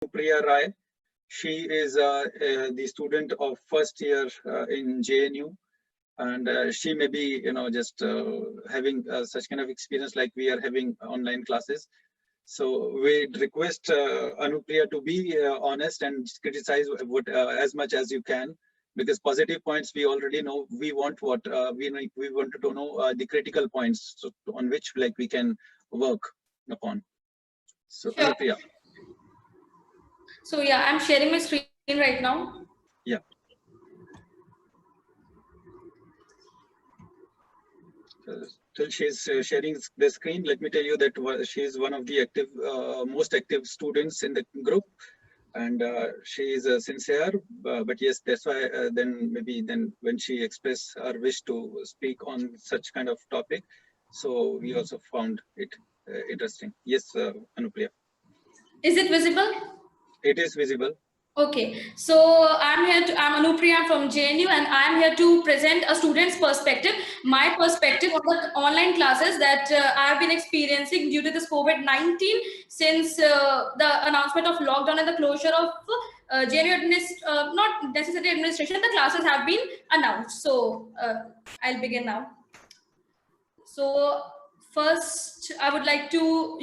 Anupriya Rai. She is the student of first year in JNU, and she may be, just having such kind of experience like we are having online classes. So we request Anupriya to be honest and criticize what as much as you can, because positive points we already know. We want what we wanted to know the critical points, so on which like we can work upon. So Sure. Anupriya. So yeah, I'm sharing my screen right now. Yeah. Till she's sharing the screen, let me tell you that she is one of the most active students in the group, and she is sincere. But yes, that's why then when she expressed her wish to speak on such kind of topic, so we also found it interesting. Yes, Anupriya. Is it visible? It is visible. Okay, so I'm Anupriya from JNU, and I'm here to present a student's perspective, my perspective on the online classes that I've been experiencing due to this COVID-19 since the announcement of lockdown and the closure of JNU not necessarily administration, the classes have been announced. So I'll begin now. So first, I would like to,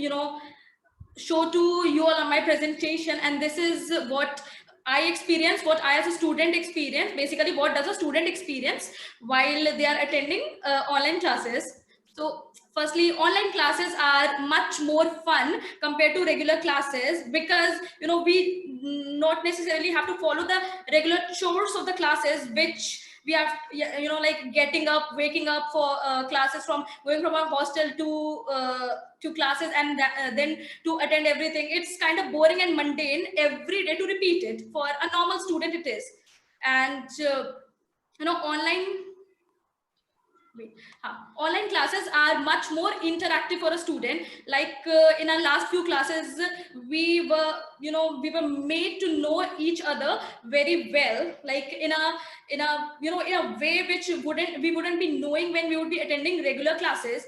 show to you all on my presentation, and this is what I experience, what I as a student experience. Basically, what does a student experience while they are attending online classes? So firstly, online classes are much more fun compared to regular classes, because we not necessarily have to follow the regular chores of the classes, which we have, like getting up, waking up for classes, from going from our hostel to classes, and then to attend everything. It's kind of boring and mundane every day to repeat it. For a normal student it is. And online classes are much more interactive for a student. Like in our last few classes, we were made to know each other very well, like in a way which we wouldn't be knowing when we would be attending regular classes.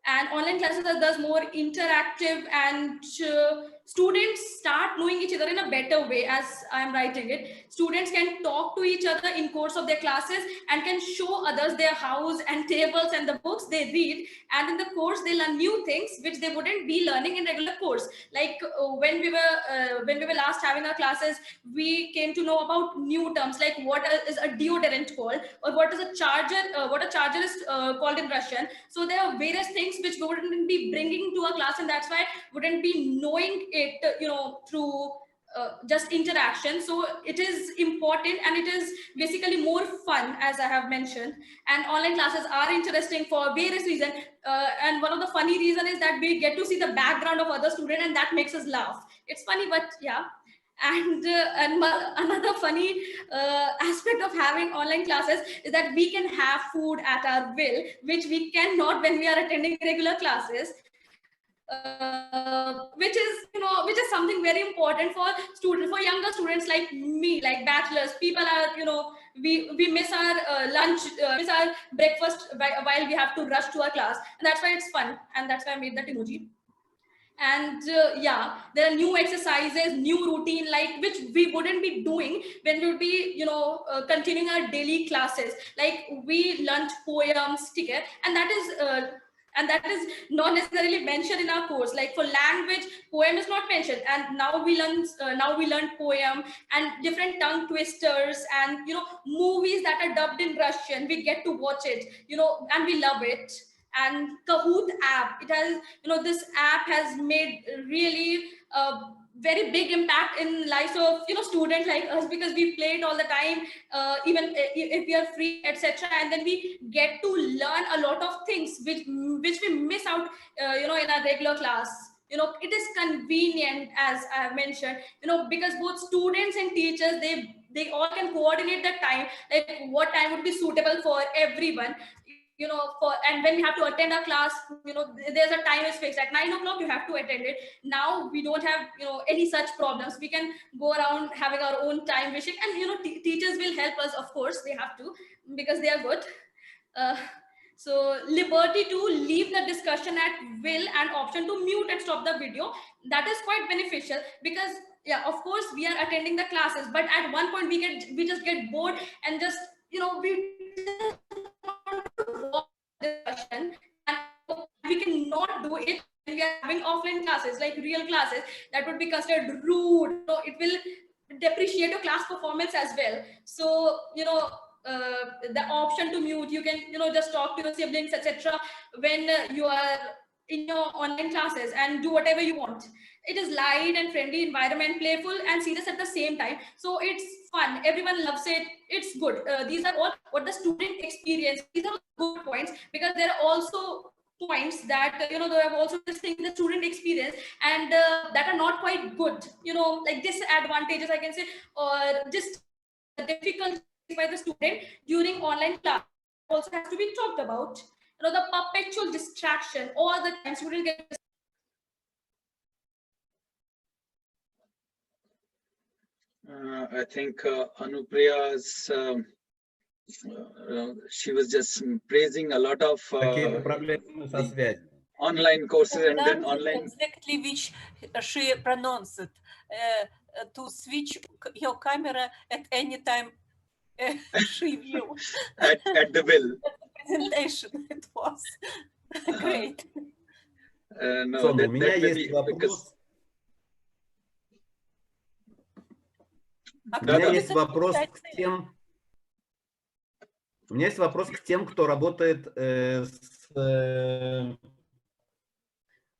And online classes are thus more interactive, and students start knowing each other in a better way. As I'm writing it, students can talk to each other in course of their classes and can show others their house and tables and the books they read, and in the course they learn new things which they wouldn't be learning in regular course. Like when we were last having our classes, we came to know about new terms, like what is a deodorant called, or what is a charger, what a charger is called in Russian. So there are various things which we wouldn't be bringing to a class, and that's why wouldn't be knowing it through just interaction. So it is important, and it is basically more fun, as I have mentioned. And online classes are interesting for various reasons, and one of the funny reason is that we get to see the background of other students, and that makes us laugh. It's funny, but yeah. And another funny aspect of having online classes is that we can have food at our will, which we cannot when we are attending regular classes. Which is something very important for younger students like me, like bachelors. People are, we miss our lunch, miss our breakfast while we have to rush to our class, and that's why it's fun, and that's why I made that emoji. And yeah, there are new exercises, new routine, like which we wouldn't be doing when we would be continuing our daily classes. Like we learned poems, and that is not necessarily mentioned in our course. Like for language, poem is not mentioned, and now we learn poem and different tongue twisters, and movies that are dubbed in Russian. We get to watch it, and we love it. And Kahoot app, it has, this app has made really a very big impact in lives of students like us, because we play it all the time, even if we are free, etc. And then we get to learn a lot of things which we miss out in our regular class. It is convenient, as I have mentioned, because both students and teachers, they all can coordinate the time, like what time would be suitable for everyone. And when we have to attend a class, there's a time is fixed at 9 o'clock, you have to attend it. Now we don't have any such problems. We can go around having our own time wishing, and teachers will help us, of course they have to, because they are good. So liberty to leave the discussion at will and option to mute and stop the video. That is quite beneficial because yeah, of course we are attending the classes, but at one point we just get bored and just we just want to watch the discussion, and we cannot do it when we are having offline classes like real classes. That would be considered rude. So it will depreciate your class performance as well. So the option to mute, you can just talk to your siblings, etc., when you are in your online classes, and do whatever you want. It is light and friendly environment, playful and serious at the same time, so it's fun, everyone loves it, it's good. These are all what the student experience, these are good points, because there are also points that they have also this thing, the student experience, and that are not quite good, like disadvantages I can say, or just difficult by the student during online class also has to be talked about. The perpetual distraction, all the time student get. I think Anupriya's she was just praising a lot of online courses, and then online exactly which she pronounced to switch your camera at any time she view at the will. Presentation, it was great. No, that maybe because У меня есть вопрос к тем, кто работает с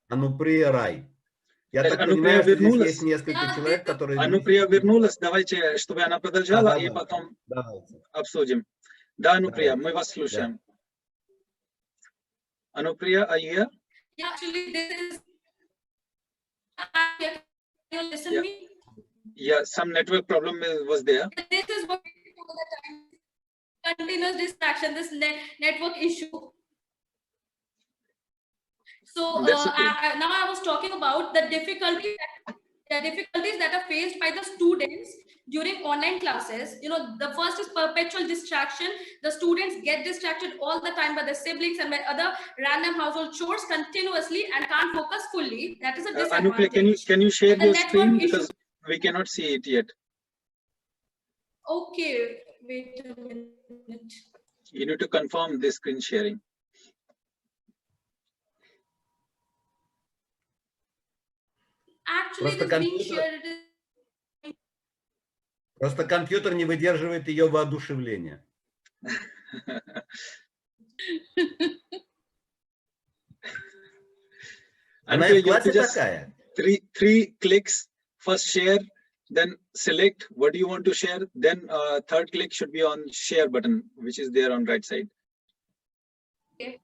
Ануприя Рай. Я так понимаю, что здесь есть несколько человек, которые... Ануприя вернулась, давайте, чтобы она продолжала, и потом обсудим. Да, Ануприя, мы вас слушаем. Ануприя, are you here? Yeah, actually, this is... Can you listen to me? Yeah, some network problem was there. This is what we do all the time. Continuous distraction, this network issue. So now I was talking about the difficulties that are faced by the students during online classes. The first is perpetual distraction. The students get distracted all the time by their siblings and by other random household chores continuously and can't focus fully. That is a disadvantage. Anupriya, can you share your screen, because we cannot see it yet. Okay, wait a minute. You need to confirm the screen sharing. Actually, this being shared. Просто компьютер не выдерживает ее воодушевления. Она и в классе такая. Three clicks. First share, then select what do you want to share, then third click should be on share button, which is there on right side. Okay.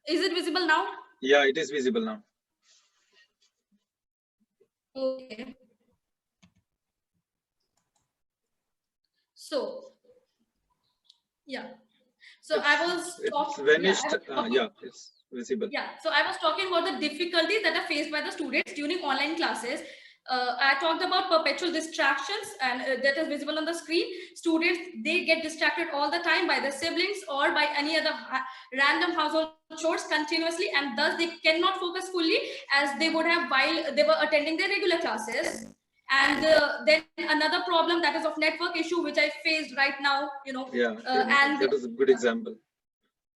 Is it visible now? Yeah, it is visible now. Okay. So, yeah. So I was talking. Vanished. Yeah, it's visible. Yeah. So I was talking about the difficulties that are faced by the students during online classes. I talked about perpetual distractions, and that is visible on the screen. Students, they get distracted all the time by their siblings or by any other random household chores continuously, and thus they cannot focus fully as they would have while they were attending their regular classes. And then another problem, that is of network issue, which I faced right now, Yeah, and that was a good example.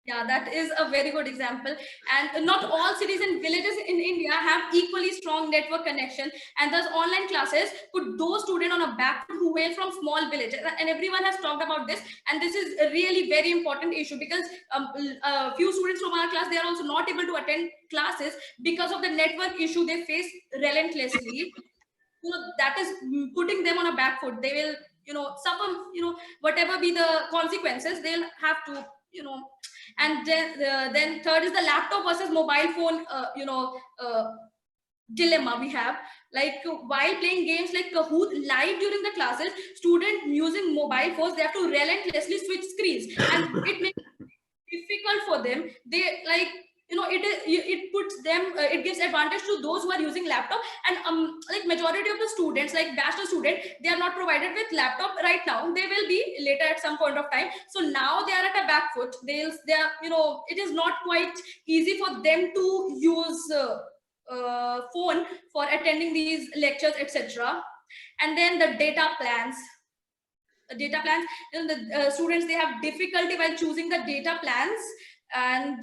Yeah, that is a very good example. And not all cities and villages in India have equally strong network connection, and thus online classes put those students on a back foot who hail from small villages. And everyone has talked about this, and this is a really very important issue, because a few students from our class, they are also not able to attend classes because of the network issue they face relentlessly. That is putting them on a back foot. They will suffer, whatever be the consequences, they'll have to, and then third is the laptop versus mobile phone dilemma we have. Like while playing games like Kahoot live during the classes, students using mobile phones, they have to relentlessly switch screens, and it makes it difficult for them. They like it puts them, it gives advantage to those who are using laptop. And like majority of the students, like bachelor student, they are not provided with laptop right now. They will be later at some point of time. So now they are at a back foot. They are, it is not quite easy for them to use phone for attending these lectures, etc. And then the data plans. The students, they have difficulty while choosing the data plans, and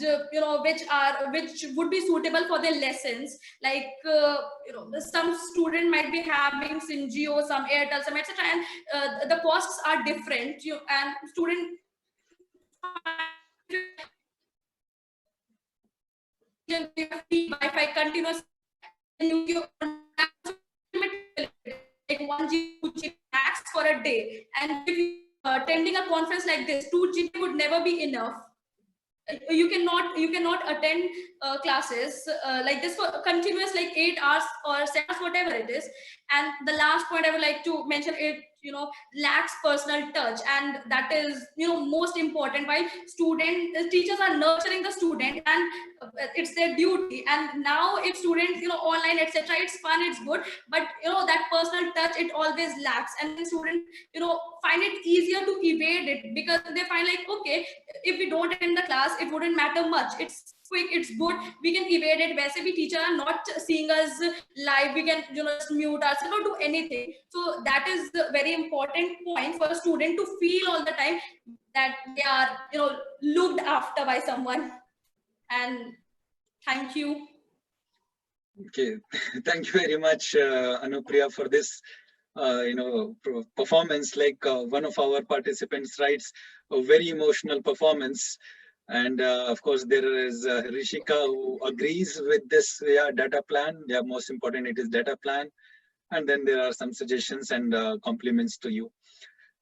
which would be suitable for their lessons. Like some student might be having some Jio, some Airtel, some etc., and the costs are different. And student Wi-Fi continuous, like 1 GB max for a day. And if you attending a conference like this, 2 GB would never be enough. You cannot attend classes like this for continuous, like 8 hours or 7 hours, whatever it is. And the last point I would like to mention, it lacks personal touch, and that is most important. While teachers are nurturing the student, and it's their duty. And now if students online, etc., it's fun, it's good, but that personal touch, it always lacks. And then students find it easier to evade it, because they find like, okay, if we don't attend the class, it wouldn't matter much, it's quick, it's good, we can evade it. Where we teacher are not seeing us live, we can just mute ourselves or do anything. So that is the very important point for a student to feel all the time that they are looked after by someone. And thank you. Okay, thank you very much, Anupriya, for this performance. Like one of our participants writes, a very emotional performance. And of course, there is Rishika, who agrees with this data plan. Yeah, most important, it is data plan. And then there are some suggestions and compliments to you.